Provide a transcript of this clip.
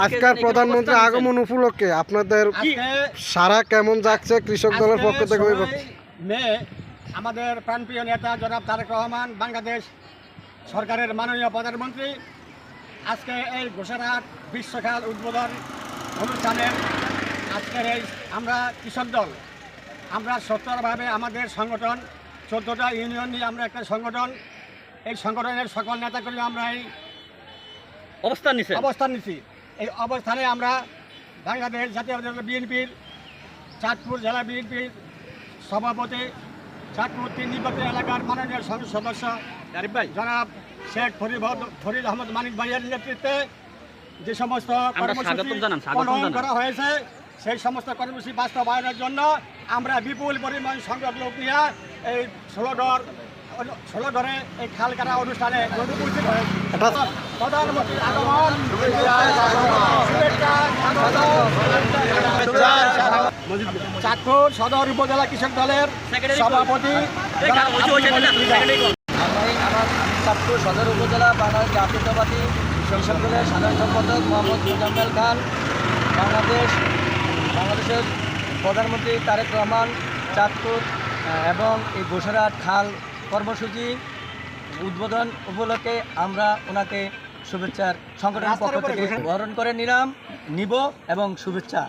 আজকের প্রধানমন্ত্রী আগমন উপলক্ষে আপনাদের সারা কেমন যাচ্ছে কৃষক দলের পক্ষ থেকে? মে আমাদের প্রাণপ্রিয় নেতা জনাব তারেক রহমান, বাংলাদেশ সরকারের মাননীয় প্রধানমন্ত্রী আজকে এই ঘোষণার বিশ্বকাল উদ্বোধন অনুষ্ঠানের আজকের এই আমরা কৃষক দল আমরা সত্তরভাবে আমাদের সংগঠন 14টা ইউনিয়ন নিয়ে আমরা একটা সংগঠন, এই সংগঠনের সকল নেতাকর্মী আমরা এই অবস্থান নিচ্ছি। এই অবস্থানে আমরা বাংলাদেশ জাতীয় বিএনপির চাঁদপুর জেলা বিএনপির সভাপতি, চাঁদপুর 3 নির্বাচনী এলাকার মাননীয় সংসদ সদস্য জনাব শেখ ফরিদ আহমদ মানিক ভাইয়ের নেতৃত্বে যে সমস্ত কর্মসূচি গ্রহণ করা হয়েছে সেই সমস্ত কর্মসূচি বাস্তবায়নের জন্য আমরা বিপুল পরিমাণ সংখ্যক লোক নিয়ে এই ষোলধরে এই খাল কাটা অনুষ্ঠানে উপস্থিত হয়েছে। প্রধানমন্ত্রীর আগমন, চাঁদপুর সদর উপজেলা কৃষক দলের সভাপতি চাঁদপুর সদর উপজেলা বাংলাদেশ জাতীয়তাবাদী কৃষক দলের সাধারণ সম্পাদক মোহাম্মদ মোজাম্মেল খান। বাংলাদেশের প্রধানমন্ত্রী তারেক রহমান চাঁদপুর এবং এই গোসারাট খাল কর্মসূচি উদ্বোধন উপলক্ষে আমরা ওনাকে শুভেচ্ছার সংগঠনের পক্ষ থেকে বরণ করে নিব এবং শুভেচ্ছা